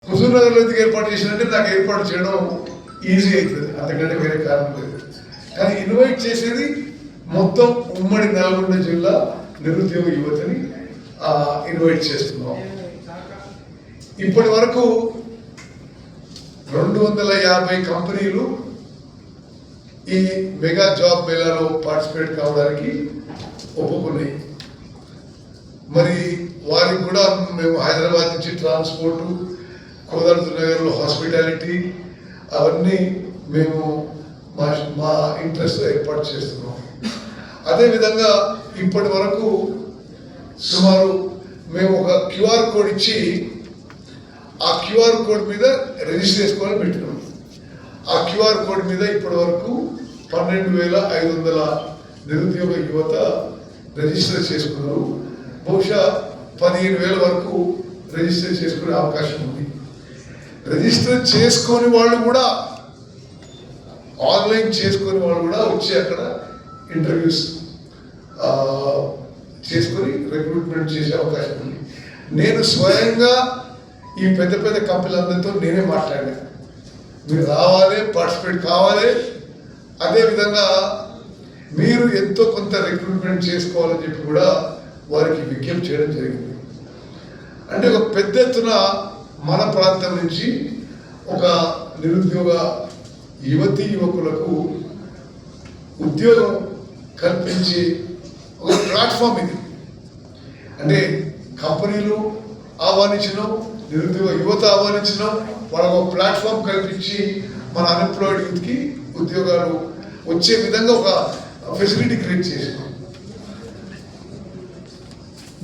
హుజూర్నగర్లో ఎందుకు ఏర్పాటు చేసినంటే నాకు ఏర్పాటు చేయడం ఈజీ అవుతుంది, అంతకంటే వేరే కారణం లేదు. కానీ ఇన్వైట్ చేసేది మొత్తం ఉమ్మడి నల్గొండ జిల్లా నిరుద్యోగ యువతని ఇన్వైట్ చేస్తున్నాం. ఇప్పటి వరకు 250 కంపెనీలు ఈ మెగా జాబ్ మేళాలో పార్టిసిపేట్ కావడానికి ఒప్పుకున్నాయి. మరి వారికి కూడా మేము హైదరాబాద్ నుంచి ట్రాన్స్పోర్టు, కోదండరాంలో హాస్పిటాలిటీ అవన్నీ మేము మా ఇంట్రెస్ట్ ఏర్పాటు చేస్తున్నాం. అదేవిధంగా ఇప్పటి వరకు సుమారు మేము ఒక క్యూఆర్ కోడ్ ఇచ్చి ఆ క్యూఆర్ కోడ్ మీద రిజిస్టర్ చేసుకోవాలని పెట్టినాం. ఆ క్యూఆర్ కోడ్ మీద ఇప్పటి వరకు 12,500 నిరుద్యోగ యువత రిజిస్టర్ చేసుకున్నారు. బహుశా 15,000 వరకు రిజిస్టర్ చేసుకునే అవకాశం ఉంది. రిజిస్టర్ చేసుకొని వాళ్ళు కూడా, ఆన్లైన్ చేసుకునే వాళ్ళు కూడా వచ్చి అక్కడ ఇంటర్వ్యూస్ చేసుకొని రిక్రూట్మెంట్ చేసే అవకాశం ఉంది. నేను స్వయంగా ఈ పెద్ద పెద్ద కంపెనీలందరితో నేనే మాట్లాడాను, మీరు రావాలి, పార్టిసిపేట్ కావాలి. అదేవిధంగా మీరు ఎంతో కొంత రిక్రూట్మెంట్ చేసుకోవాలని చెప్పి కూడా వారికి విజ్ఞప్తి చేయడం జరిగింది. అంటే ఒక పెద్ద ఎత్తున మన ప్రాంతం నుంచి ఒక నిరుద్యోగ యువతీ యువకులకు ఉద్యోగం కల్పించి ఒక ప్లాట్ఫామ్ ఇది. అంటే కంపెనీలు ఆహ్వానించడం, నిరుద్యోగ యువత ఆహ్వానించడం, వాళ్ళకు ఒక ప్లాట్ఫామ్ కల్పించి మన అన్ఎంప్లాయిడ్ యూత్కి ఉద్యోగాలు వచ్చే విధంగా ఒక ఫెసిలిటీ క్రియేట్ చేసినాం.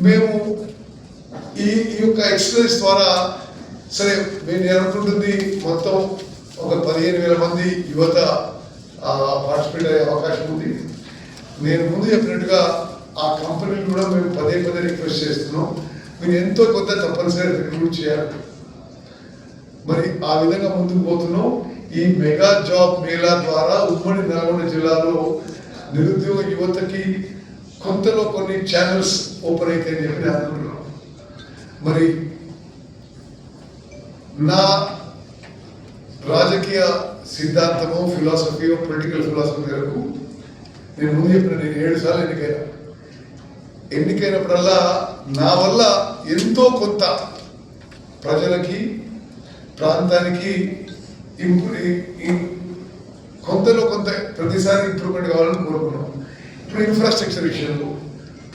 మేము ఈ యొక్క ఎక్సర్సైజ్ ద్వారా సరే నేను అనుకుంటుంది మొత్తం ఒక 15,000 మంది యువత పార్టిసిపేట్ అయ్యే అవకాశం ఉంది. నేను ముందు చెప్పినట్టుగా ఆ కంపెనీలు కూడా మేము పదే రిక్వెస్ట్ చేస్తున్నాం, మీరు ఎంతో కొంత తప్పనిసరిగా రిక్రూట్ చేయాలి. మరి ఆ విధంగా ముందుకు పోతున్నాం. ఈ మెగా జాబ్ మేళా ద్వారా ఉమ్మడి నల్గొండ జిల్లాలో నిరుద్యోగ యువతకి కొంతలో కొన్ని ఛానల్స్ ఓపెన్ అవుతాయని చెప్పి నేను అనుకుంటున్నాను. మరి నా రాజకీయ సిద్ధాంతము, ఫిలాసఫీ, పొలిటికల్ ఫిలాసఫీ మేరకు నేను ముందు చెప్పిన, నేను 7 సార్లు ఎన్నికైనప్పుడల్లా నా వల్ల ఎంతో కొంత ప్రజలకి, ప్రాంతానికి కొంతలో కొంత ప్రతిసారి ఇంప్రూవ్మెంట్ కావాలని కోరుకున్నాం. ఇప్పుడు ఇన్ఫ్రాస్ట్రక్చర్ విషయంలో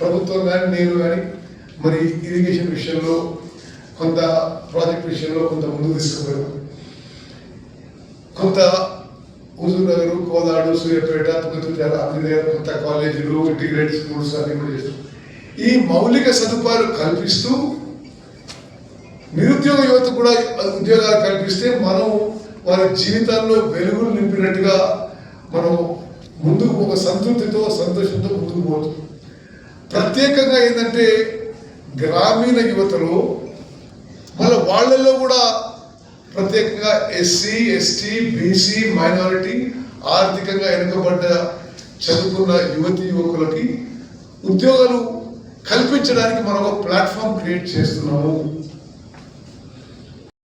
ప్రభుత్వం కానీ, నేను కానీ, మరి ఇరిగేషన్ విషయంలో కొంత, ప్రాజెక్ట్ విషయంలో కొంత ముందుకు తీసుకుపోయాం. కొంత హుజూర్నగర్, కోదాడు, సూర్యాపేట, తుంగతుర్తి అన్ని దగ్గర కొత్త కాలేజీలు, ఇంటిగ్రేటెడ్ స్కూల్స్ అన్ని కూడా చేస్తాం. ఈ మౌలిక సదుపాయాలు కల్పిస్తూ నిరుద్యోగ యువత కూడా ఉద్యోగాలు కల్పిస్తే మనం వారి జీవితాల్లో వెలుగులు నింపినట్టుగా మనం ముందుకు ఒక సంతృప్తితో, సంతోషంతో ముందుకు పోతుంది. ప్రత్యేకంగా ఏంటంటే గ్రామీణ యువతలో మళ్ళీ వాళ్ళల్లో కూడా ప్రత్యేకంగా ఎస్సీ, ఎస్టీ, బీసీ, మైనారిటీ, ఆర్థికంగా వెనుకబడ్డ చదువుకున్న యువతీ యువకులకి ఉద్యోగాలు కల్పించడానికి మనం ఒక ప్లాట్ఫామ్ క్రియేట్ చేస్తున్నాము.